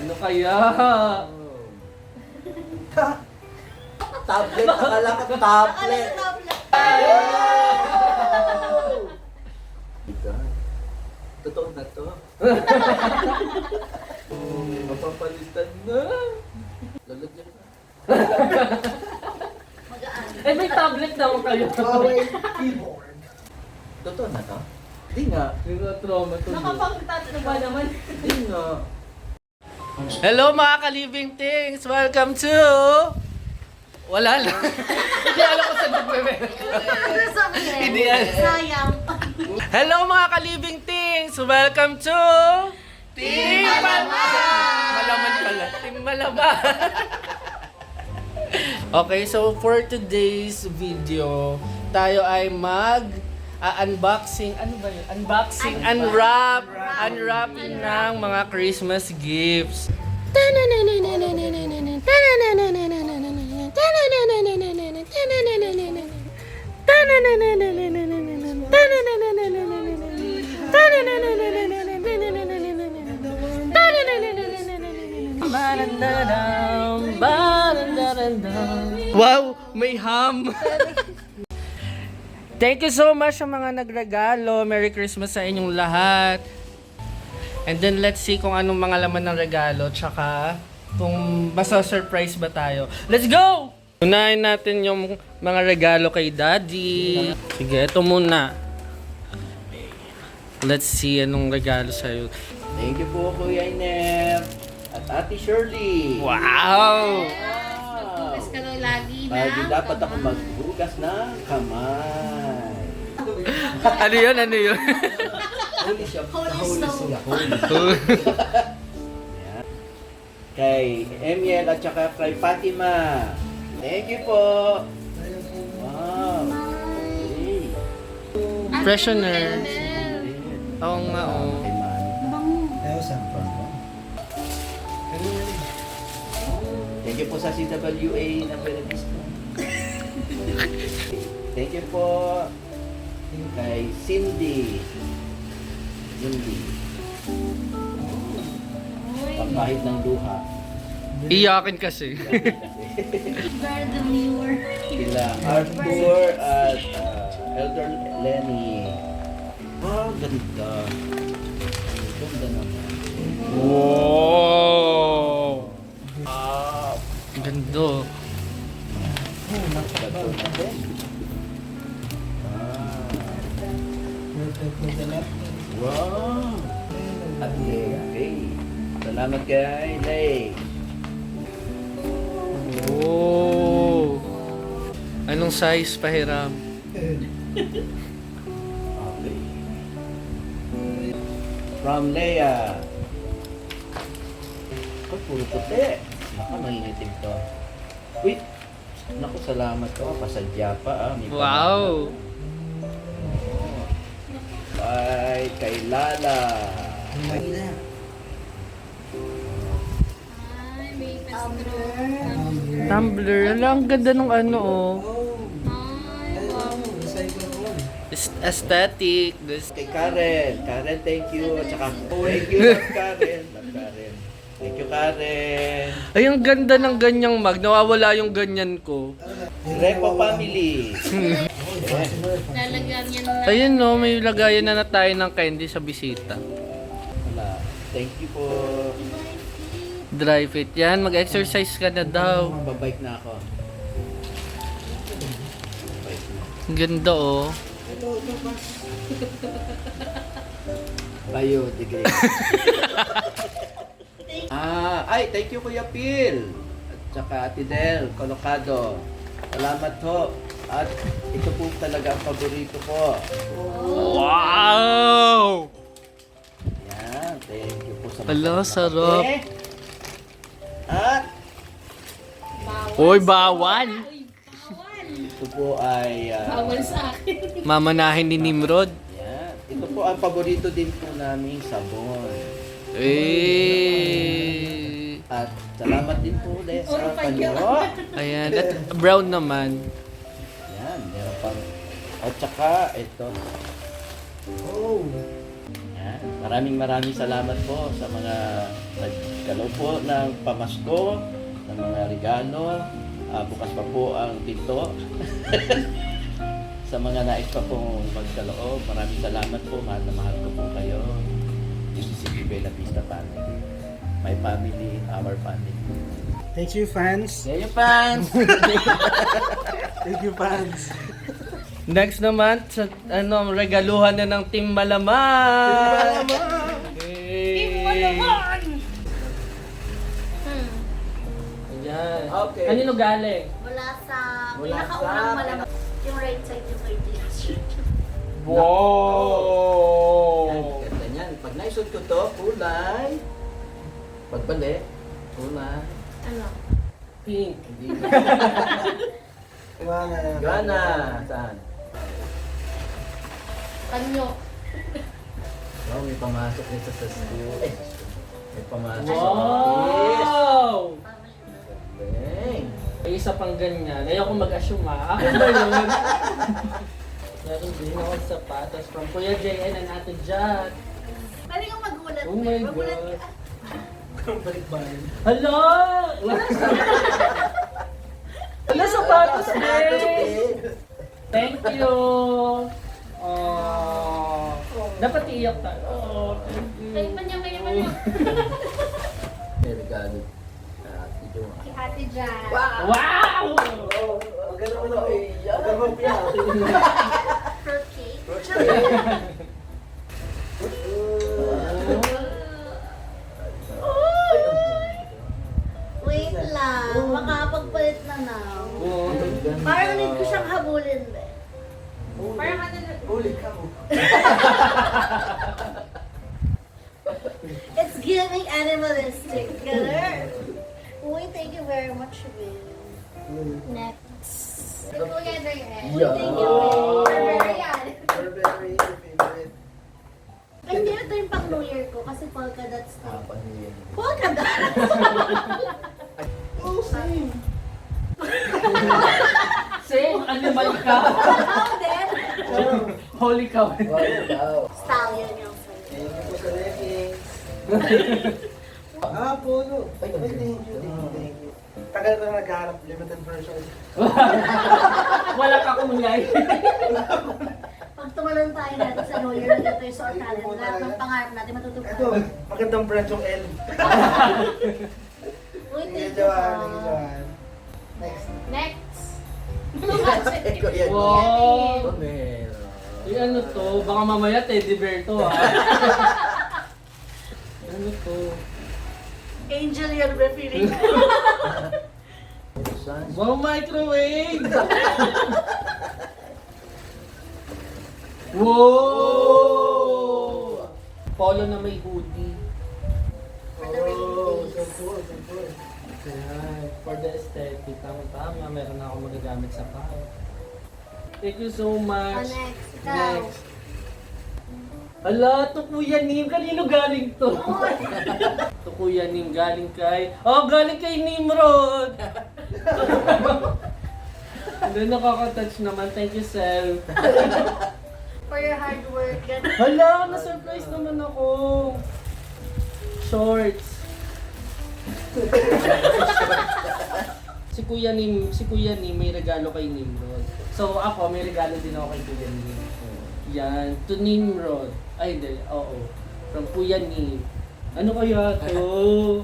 Ano kaya? Tablet, akala ko tablet. Totoo na to. Mapapalitan na. Lalagyan na. Eh, may tablet naman kayo. Huawei keyboard. Totoo na to? Di nga. Yung trauma to. Nakapang-touch na ba naman? Di nga. Hello mga ka-living things! Welcome to... Wala lang. Hindi alam ko saan nagme-meron. Hindi alam. Sayang. Hello mga ka-living things! Welcome to... Team Malaman! Malaman pala. Team Malaman. Okay, so for today's video, tayo ay unboxing, ano ba yun? Unwrapping ng mga Christmas gifts. Wow, may ham. Thank you so much sa mga nagregalo. Merry Christmas sa inyong lahat. And then let's see kung anong mga laman ng regalo, tsaka kung masa-surprise ba tayo. Let's go! Unahin natin yung mga regalo kay Daddy. Sige, ito muna. Let's see anong regalo sa'yo. Thank you po, Kuya Inep. At Ate Shirley. Wow! Bukas ka daw lagi na. Lagi dapat ako magbukas ng kamay. Ano yun? Ano yun? Holy siya. Holy snow. Yan. Kay Emiel at saka kay Fatima. Thank you po. Wow. Okay. Freshener. Oo nga, oh. Kay Mami. Ayaw sampan mo. Thank you po sa CWA na Benedisco. Thank you po kay Cindy. Pagkahit ng luha. Iyakin kasi. Very demure. Sila Arthur at Elder Lenny. Wow, ganda. Ganda naman. Wow! Ganda. Ganda natin. Wow! At Lay. Salamat kay Lay. Oh! Anong size pahiram? Okay. From Leia. Ito, puro puti. Naku, nangingitim to. Wait! Naku, salamat ko. Pasadya pa. May Wow! Bye kay Lala. Ay, may pastro. Tumbler. Ala, ang ganda ng ano, oh. Ay, wow. Aesthetic. Kay Karen. Karen, thank you. At saka, thank you, Love Karen. Love Karen. Thank you, Karen. Ay, ang ganda ng ganyang mug. Nawawala yung ganyan ko. Repo Family. Lalagyan niya na. Ayun, no. May lagayan na tayo ng candy sa bisita. Wala. Thank you po. Dry fit. Yan, mag-exercise ka na daw. Babike na ako. Babike na. Ang ganda, oh. Bayo, degree. Ay, thank you Kuya Phil. At saka Ate Del, Colocado. Salamat ho. At ito po talaga ang paborito ko. Wow! Yan, thank you po sa Ala, masarap na sarap. kape. At Uy, bawal! ito po ay Bawal sa akin. Mamanahin ni Nimrod. yan. Ito po ang paborito din po naming sabon. Eh. At salamat din po ulit sa Or pa yun. panyo. Ayan. At brown naman. Yan, meron pang... At saka, ito. Oh. Yan. Maraming salamat po sa mga nagkalaw po ng pamasko, ng mga regalo. Bukas pa po ang pinto. Sa mga nais pa pong magkaloob, maraming salamat po. Mahal na mahal ko po kayo. This is si Bella Vista Family. My family, our family. Thank you, fans. Yeah, you fans! Thank you, fans. Next naman, sa, regaluhan na ng Team Malaman! Team Malaman! Ayan. Okay. Kanino galing? Mula sa Mula pinakaunang sa- malaman. Yung right side yung kay Tia. Wow! Ganda niyan. Pag naisot ko to, kulay. Pagbalik, kulay. Ano? Pink. Hindi. Gana. Gana. Saan? Kanyo. Oh, may pamasok nito sa school. May pamasok. Wow! Bang. May isa pang ganyan. Ayoko mag-assume ha. Akin ba yun? Meron din ako sa sapatos from Kuya JN and Ate Jat. Pwede kang magulat. Oh my Magulat God. ka. Balik-balik. Hala! Wala sapatos din! Thank you! Oh, dapat iiyak tayo. Oh, thank you. Kaya pa niya, kaya pa niya. May regalo. Ito. Si Ate Jan. Wow! Ang ganda mo na. Ang ganda mo piyak. Fruitcake. Wait lang. Makapagpalit na na. Oh. Parang need ko siyang habulin. Parang ano na. Huli ka mo. It's giving animalistic. Ganun. Uy, thank you very much, Will. Next. Together yan. Uy, thank you, Will. Barbarian. Burberry, your favorite. Ay, hindi na ito yung pang New Year ko kasi polka dots to. Paniyan. Polka dots? Oh, same. Same, animal ka. How then? Holy cow. Wow. Stallion yung sa'yo. Thank you po sa leggings. Polo. Ay, thank you. Tagal na naghahanap, limited version. Wala ka kumulay. Pag tumalon tayo natin sa New Year, nagkita yung suot natin. Lahat ng pangarap natin Ito, matutupad. magandang brand yung L. Uy, Thank you, thank you, Joanne. Thank you, pa. Joanne. Next. Next. Wow! Meron. Yung ano to, baka mamaya teddy bear to ha. Ano to? Angel yan, feeling. Wow, microwave! Wow! Polo na may hoodie. For the rainy days. Simple. Ayan, for the aesthetic, tama-tama, meron na akong magagamit sa pao. Thank you so Oh, much. next. Ikaw. Next. Ala, to Kuya Nim, kanino galing to? To Kuya Nim, galing kay... Oh, galing kay Nimrod! Hindi, nakaka-touch naman. Thank you, Sel. For your hard work. Hala, na-surprise naman ako. Shorts. Si Kuya Nim may regalo kay Nimrod. So ako, may regalo din ako kay Kuya Nim. Yan, to Nimrod. Ay, hindi, oo. From Kuya Nim. Ano kaya to?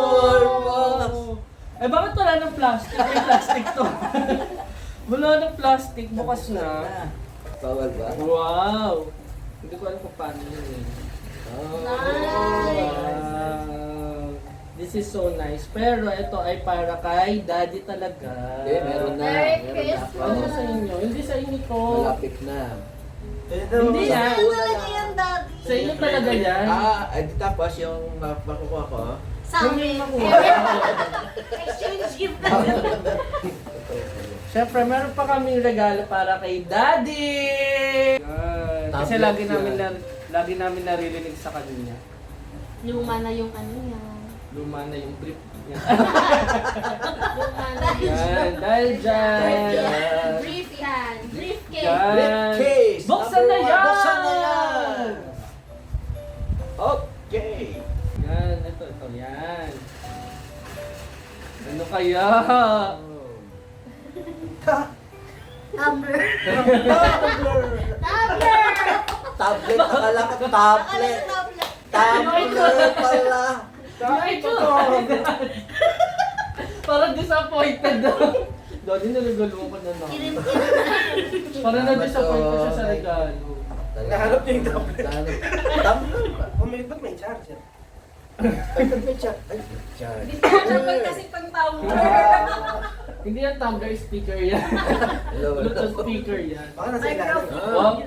Wow! Eh, bakit wala ng plastic? May plastic to. Wala ng plastic, bukas na. Bawal ba? Wow! Hindi ko alam kung paano yun eh. Nice. Wow! This is so nice. Pero ito ay para kay Daddy talaga. Okay, meron na. Merry Meron na Christmas. Ano ako. sa inyo? Hindi sa inyo to. Malapit na. Hindi Gusto yan. ko talaga yan, Daddy. Sa inyo talaga yan. Tapos yung makukuha ko. Sa amin. Exchange gift na. Siyempre, meron pa kaming regalo para kay Daddy! Yan. Kasi Tablet lagi namin naririnig sa kanya. Luma na yung ano yan. Luma na yung brief niya. Luma na yung... Yan, dahil dyan. Brief yan. Briefcase. Yan. Briefcase! Buksan na yan! Buksan na yan! Okay! Yan, ito, yan. Ano kaya? Tumbler. Tumbler! Tumbler! Tablet, akala ko tablet. Tumbler. Tablet pala. Ay, ito! Parang disappointed na. Dati nalagalo ko na naman. Kirim. Parang na-disappointed siya sa regalo. Nahanap niya yung tablet. Tablet ba? Oh, ba't may charger? Ay, may charge. Ay, may charge. Dapat kasi pang tumbler. Hindi yan tumbler, speaker yan. Hello. Bluetooth speaker yan. Baka nasa ilalim. Oh,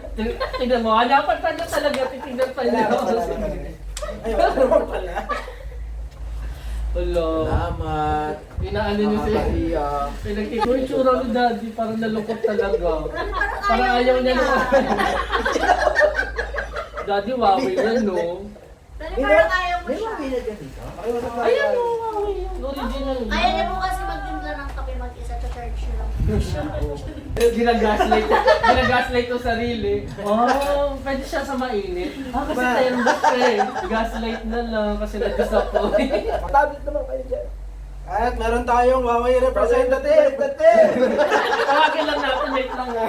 tignan mo, dapat pa na talaga, titignan pa niya. Ay, wala naman pala. Hello. Salamat. Inaano niyo siya. Nakakaiyak. Pinagkiko yung tsura ni Daddy, parang nalungkot talaga. Parang ayaw niya na. Daddy, wawi yan, no? Pero parang ayaw mo May siya. mga na ganito? Pakiusap na Ayan, yan. no, wawi yan. Original. Ayaw niya po kasi magtimpla ng kape mag-isa sa church lang. Ginagaslight yung sarili. Oh, pwede siya sa mainit. Kasi thermos eh. Gaslight na lang kasi na-disappoint. Tablet naman kayo dyan. At meron tayong Huawei representative. Tawagin lang natin, wait lang nga.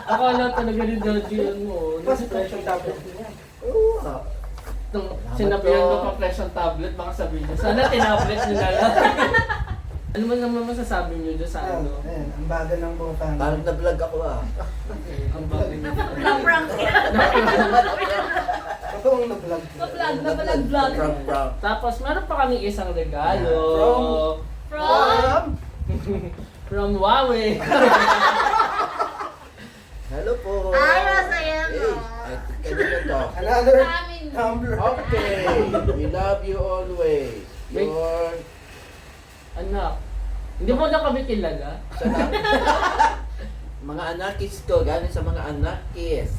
Akala talaga ni Daddy yun mo. Mas fresh yung tablet niya. Oo. Nung sinabihan ko pa fresh ang tablet, baka sabihin niya, sana tinablet niyo na lang. Ano man naman masasabi niyo dyan sa ano? Ayan, ang bagal ng buong family. Parang na-vlog ako ah. Ang bagay niyo. Na-prank yan. Totoong na-vlog. Na-vlog. Prank. Tapos meron pa kaming isang regalo. From? From Huawei. Hello po. Ay, masaya no. Ay, kanina to. Another Amin. tumbler. Okay. We love you always. Wait. Your... Anak. Hindi mo na kami kilala. Mga anakis ko, galing sa mga anakis.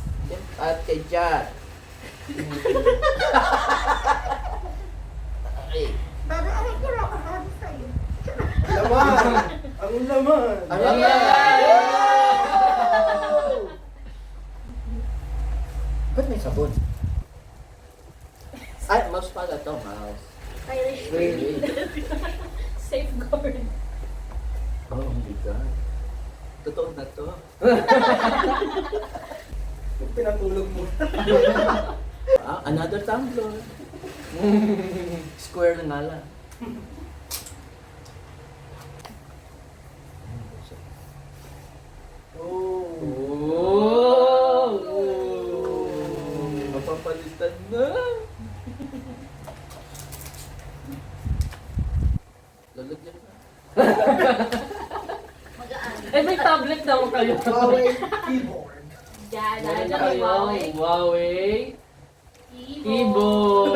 At kay Jan. Okay. Dada, ay, kira ko sabi sa'yo. Laman. Ang laman. Ayan! Ba't may sabon? Ay, mouse pala to, mouse. Irish. Really? Safeguard. Oh my God. Totoo na to. Pinatulog mo. Ah, another tumbler. Square na nga lang. Oh. Mapapalitan na. Lalagyan na. Magaan. Eh, may tablet daw kayo. Huawei keyboard. Yan, Meron nandiyan ang kayong Huawei. Huawei Keyboard. keyboard.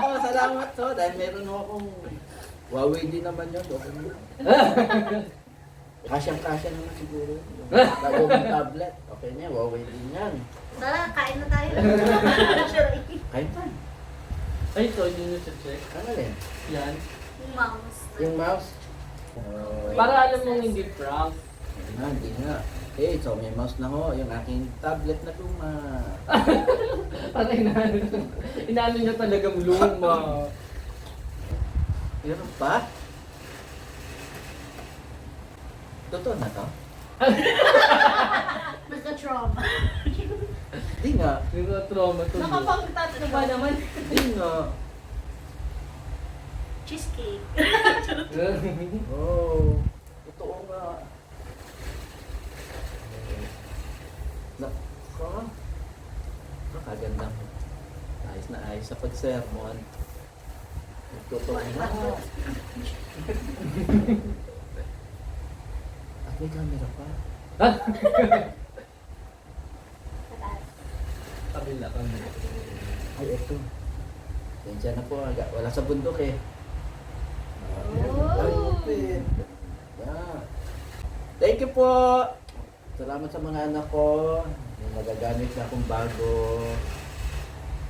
Oh, salamat to. Dahil meron akong Huawei din naman yun. Okay na. Kasyang-kasya naman siguro. Yung tablet. Okay na yan. Huawei din yan. Tara, kain na tayo. Kain pa. Ay, ito, hindi nyo check. Ano rin? Yan. Yung mouse. Yung mouse. Oh, Para alam mong hindi prank. hindi nga. Okay, so may mouse na ho. Yung aking tablet na luma. Para inaano niya talagang luma. Meron pa? Totoo na to? Nagka-trauma. Hindi nga. Hindi ko trauma to. Nakapag-touch ba naman? Hindi nga. Cheesecake. Oh, totoo nga. Nako. Nakaganda mo. Ayos na ayos sa pag-sermon. Totoo nga. At may camera pa. Kabila kami. Ay, ito. Diyan na po. Wala sa bundok eh. Oh. Yeah. Thank you po. Salamat sa mga anak ko. Yung magagamit na akong bago.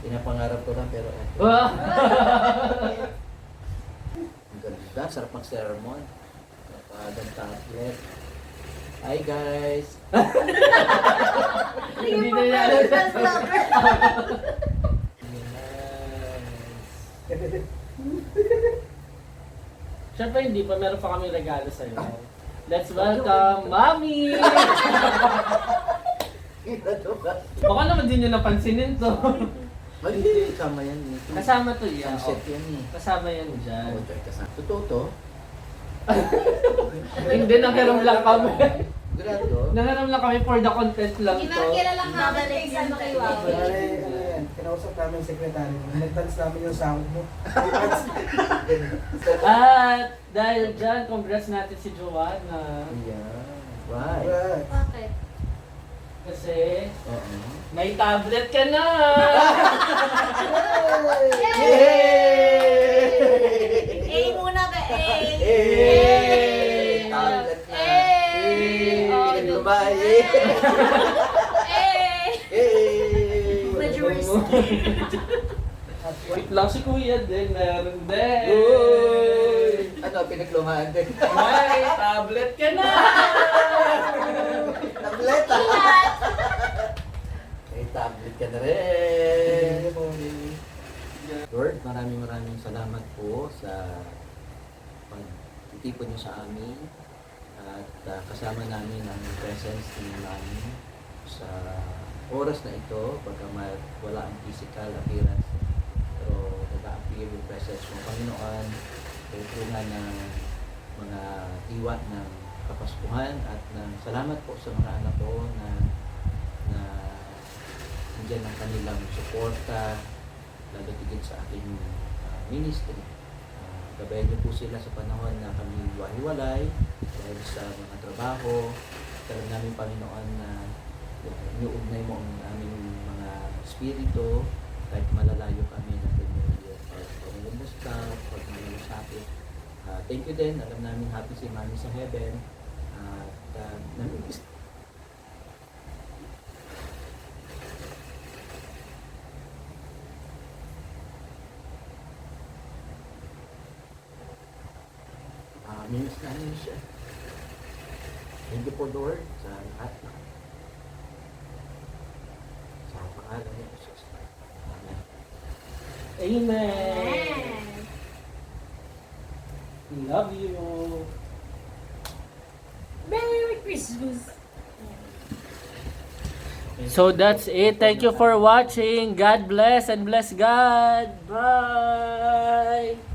Pinapangarap ko lang pero Wow! ang ganda. Ganda, sarap mag-sermon. Napagandang tablet. Hi guys! Hindi na yan. Siyempre hindi pa, meron pa kami regalo sa'yo. Let's welcome Mami! Baka naman din nyo napansinin to. Ay, hindi, kasama yan. Kasama to yan. Sunset yan eh. Kasama yan dyan. Oo, kasama. Totoo to? Hindi, nanghiram lang kami. Grado. Nanghiram lang kami for the content lang to. Kinakira lang namin kay San kay Wow. Pare, ano yan, kinausap namin yung sekretary mo. Nag-dance namin yung sound mo. At dahil dyan, congrats natin si Joanna. Yeah. Why? Right. Bakit? Kasi Oo. may tablet ka na! A muna ka, A! Hey! Tablet na. Hey! Oh, Pinaglumbay. A! Hey! Plagiarist. Wait lang si Kuya din, meron din. Uy! Ano, pinaglumaan din. May tablet ka na! Tablet ah! May tablet ka na rin. Lord, maraming salamat po sa pagtitipon niyo sa amin at kasama namin ang presence ni Mami sa oras na ito pagkamat wala ang physical appearance pero nag-appear yung presence ng Panginoon tulungan ng mga diwa ng Kapaskuhan at ng salamat po sa mga anak ko na nandiyan ang kanilang suporta lalo tigit sa aking ministry. Gabayan niyo po sila sa panahon na kami hiwa-hiwalay dahil sa mga trabaho. Talagang namin Panginoon na iuugnay mo ang aming mga spirito kahit malalayo kami na pag-umusta, pag-malasakit. Thank you din. Alam namin happy si Mami sa heaven. At namimiss miss namin siya. Thank you po Lord sa lahat na sa pangalan ni Jesus. Amen. Amen! Love you! Merry Christmas! So that's it. Thank you for watching. God bless and bless God. Bye!